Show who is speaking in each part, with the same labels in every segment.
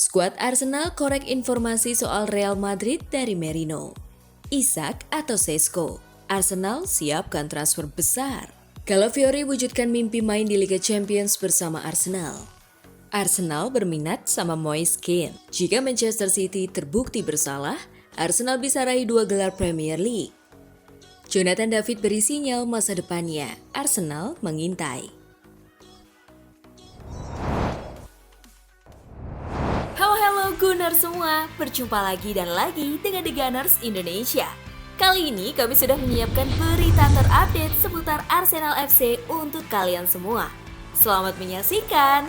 Speaker 1: Skuad Arsenal korek informasi soal Real Madrid dari Merino. Isak atau Sesko, Arsenal siapkan transfer besar. Calafiori wujudkan mimpi main di Liga Champions bersama Arsenal. Arsenal berminat sama Moise Kean. Jika Manchester City terbukti bersalah, Arsenal bisa raih 2 gelar Premier League. Jonathan David beri sinyal masa depannya. Arsenal mengintai.
Speaker 2: Halo Gunners semua, berjumpa lagi dan lagi dengan The Gunners Indonesia. Kali ini kami sudah menyiapkan berita terupdate seputar Arsenal FC untuk kalian semua. Selamat menyaksikan!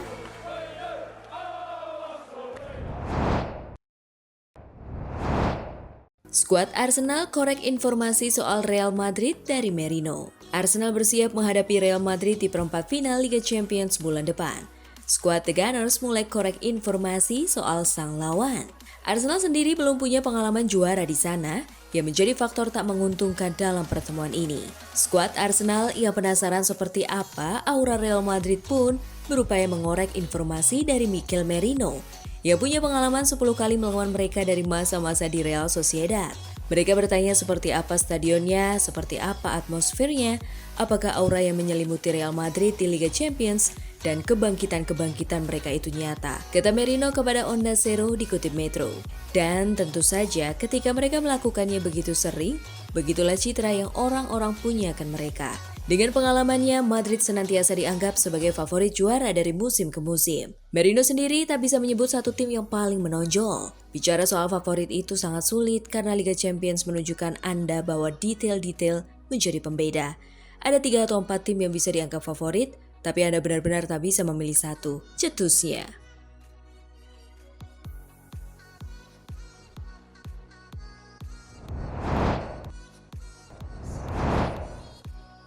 Speaker 1: Skuad Arsenal korek informasi soal Real Madrid dari Merino. Arsenal bersiap menghadapi Real Madrid di perempat final Liga Champions bulan depan. Skuad The Gunners mulai korek informasi soal sang lawan. Arsenal sendiri belum punya pengalaman juara di sana, yang menjadi faktor tak menguntungkan dalam pertemuan ini. Skuad Arsenal yang penasaran seperti apa aura Real Madrid pun berupaya mengorek informasi dari Mikel Merino, yang punya pengalaman 10 kali melawan mereka dari masa-masa di Real Sociedad. Mereka bertanya seperti apa stadionnya, seperti apa atmosfernya, apakah aura yang menyelimuti Real Madrid di Liga Champions, dan kebangkitan-kebangkitan mereka itu nyata, kata Merino kepada Onda Cero dikutip Metro. Dan tentu saja ketika mereka melakukannya begitu sering, begitulah citra yang orang-orang punya akan mereka. Dengan pengalamannya, Madrid senantiasa dianggap sebagai favorit juara dari musim ke musim. Merino sendiri tak bisa menyebut satu tim yang paling menonjol. Bicara soal favorit itu sangat sulit karena Liga Champions menunjukkan Anda bahwa detail-detail menjadi pembeda. Ada 3 atau 4 tim yang bisa dianggap favorit, tapi Anda benar-benar tak bisa memilih satu, cetusnya.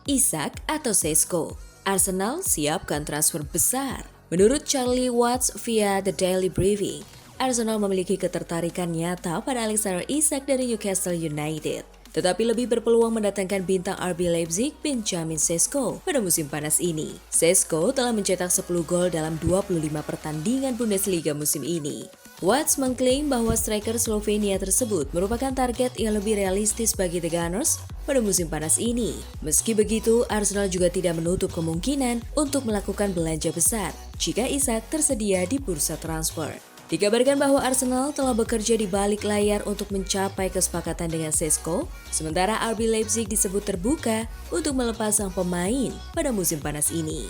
Speaker 1: Isak atau Sesko, Arsenal siapkan transfer besar. Menurut Charlie Watts via The Daily Briefing, Arsenal memiliki ketertarikan nyata pada Alexander Isak dari Newcastle United, tetapi lebih berpeluang mendatangkan bintang RB Leipzig Benjamin Sesko pada musim panas ini. Sesko telah mencetak 10 gol dalam 25 pertandingan Bundesliga musim ini. Watts mengklaim bahwa striker Slovenia tersebut merupakan target yang lebih realistis bagi The Gunners pada musim panas ini. Meski begitu, Arsenal juga tidak menutup kemungkinan untuk melakukan belanja besar jika Isak tersedia di bursa transfer. Dikabarkan bahwa Arsenal telah bekerja di balik layar untuk mencapai kesepakatan dengan Sesko, sementara RB Leipzig disebut terbuka untuk melepas sang pemain pada musim panas ini.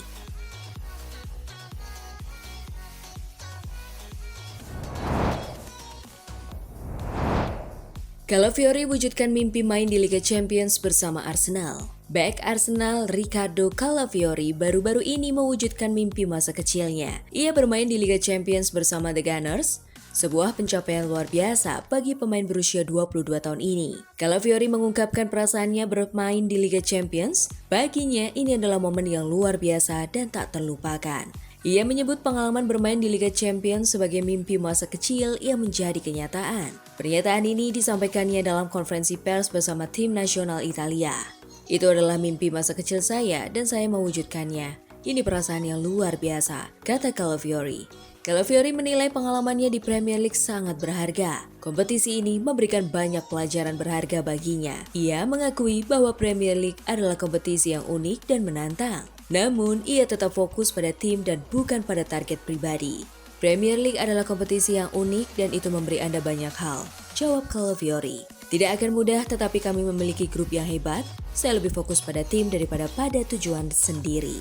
Speaker 1: Calafiori wujudkan mimpi main di Liga Champions bersama Arsenal. Bek Arsenal Riccardo Calafiori baru-baru ini mewujudkan mimpi masa kecilnya. Ia bermain di Liga Champions bersama The Gunners, sebuah pencapaian luar biasa bagi pemain berusia 22 tahun ini. Calafiori mengungkapkan perasaannya bermain di Liga Champions. Baginya ini adalah momen yang luar biasa dan tak terlupakan. Ia menyebut pengalaman bermain di Liga Champions sebagai mimpi masa kecil yang menjadi kenyataan. Pernyataan ini disampaikannya dalam konferensi pers bersama tim nasional Italia. Itu adalah mimpi masa kecil saya dan saya mewujudkannya. Ini perasaan yang luar biasa, kata Calafiori. Calafiori menilai pengalamannya di Premier League sangat berharga. Kompetisi ini memberikan banyak pelajaran berharga baginya. Ia mengakui bahwa Premier League adalah kompetisi yang unik dan menantang. Namun, ia tetap fokus pada tim dan bukan pada target pribadi. Premier League adalah kompetisi yang unik dan itu memberi Anda banyak hal, jawab Calafiori. Tidak akan mudah tetapi kami memiliki grup yang hebat. Saya lebih fokus pada tim daripada pada tujuan sendiri.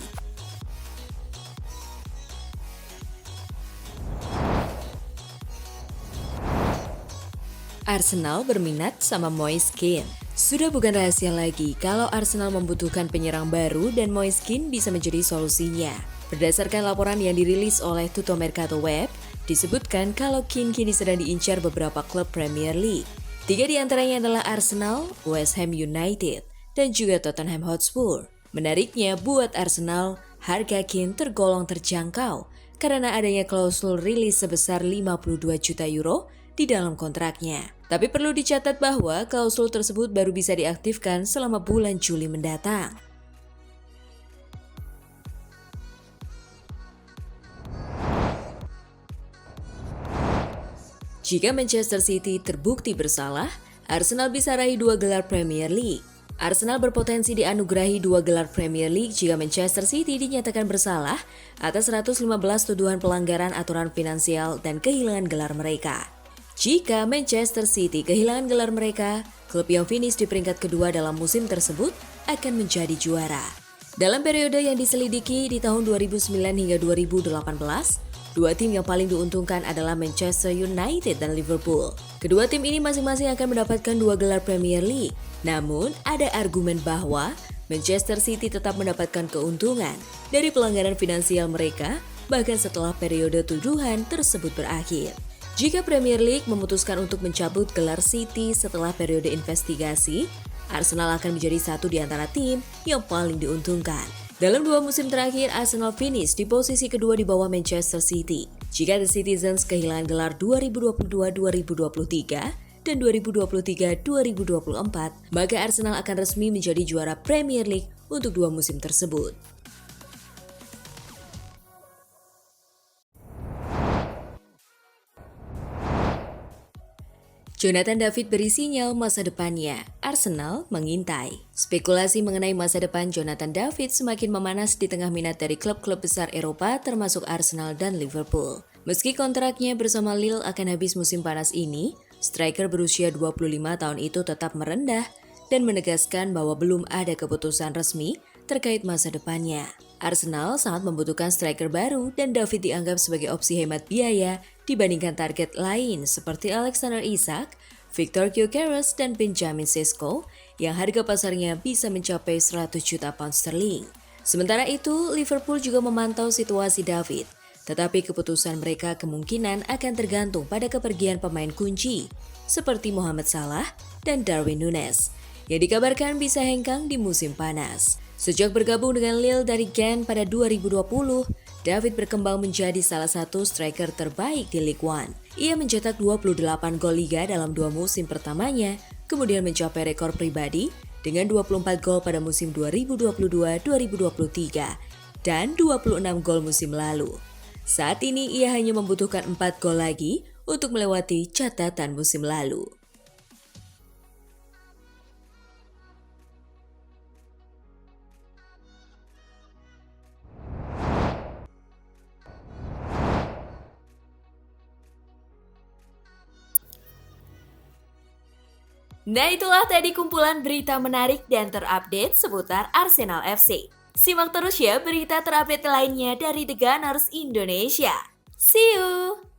Speaker 1: Arsenal berminat sama Moise Kean. Sudah bukan rahasia lagi kalau Arsenal membutuhkan penyerang baru dan Moise Kean bisa menjadi solusinya. Berdasarkan laporan yang dirilis oleh Tutto Mercato Web, disebutkan kalau Kean kini sedang diincar beberapa klub Premier League. 3 di antaranya adalah Arsenal, West Ham United, dan juga Tottenham Hotspur. Menariknya buat Arsenal, harga Kean tergolong terjangkau karena adanya klausul rilis sebesar 52 juta euro di dalam kontraknya. Tapi perlu dicatat bahwa klausul tersebut baru bisa diaktifkan selama bulan Juli mendatang. Jika Manchester City terbukti bersalah, Arsenal bisa raih 2 gelar Premier League. Arsenal berpotensi dianugerahi 2 gelar Premier League jika Manchester City dinyatakan bersalah atas 115 tuduhan pelanggaran aturan finansial dan kehilangan gelar mereka. Jika Manchester City kehilangan gelar mereka, klub yang finish di peringkat kedua dalam musim tersebut akan menjadi juara. Dalam periode yang diselidiki di tahun 2009 hingga 2018, dua tim yang paling diuntungkan adalah Manchester United dan Liverpool. Kedua tim ini masing-masing akan mendapatkan 2 gelar Premier League. Namun, ada argumen bahwa Manchester City tetap mendapatkan keuntungan dari pelanggaran finansial mereka bahkan setelah periode tuduhan tersebut berakhir. Jika Premier League memutuskan untuk mencabut gelar City setelah periode investigasi, Arsenal akan menjadi satu di antara tim yang paling diuntungkan. Dalam 2 musim terakhir, Arsenal finish di posisi kedua di bawah Manchester City. Jika The Citizens kehilangan gelar 2022-2023 dan 2023-2024, maka Arsenal akan resmi menjadi juara Premier League untuk 2 musim tersebut. Jonathan David beri sinyal masa depannya, Arsenal mengintai. Spekulasi mengenai masa depan Jonathan David semakin memanas di tengah minat dari klub-klub besar Eropa termasuk Arsenal dan Liverpool. Meski kontraknya bersama Lille akan habis musim panas ini, striker berusia 25 tahun itu tetap merendah dan menegaskan bahwa belum ada keputusan resmi terkait masa depannya. Arsenal sangat membutuhkan striker baru dan David dianggap sebagai opsi hemat biaya dibandingkan target lain seperti Alexander Isak, Victor Gyökeres, dan Benjamin Sesko yang harga pasarnya bisa mencapai 100 juta pound sterling. Sementara itu, Liverpool juga memantau situasi David, tetapi keputusan mereka kemungkinan akan tergantung pada kepergian pemain kunci seperti Mohamed Salah dan Darwin Núñez yang dikabarkan bisa hengkang di musim panas. Sejak bergabung dengan Lille dari Genk pada 2020, David berkembang menjadi salah satu striker terbaik di Ligue 1. Ia mencetak 28 gol Liga dalam 2 musim pertamanya, kemudian mencapai rekor pribadi dengan 24 gol pada musim 2022-2023 dan 26 gol musim lalu. Saat ini ia hanya membutuhkan 4 gol lagi untuk melewati catatan musim lalu.
Speaker 2: Nah, itulah tadi kumpulan berita menarik dan terupdate seputar Arsenal FC. Simak terus ya berita terupdate lainnya dari The Gunners Indonesia. See you!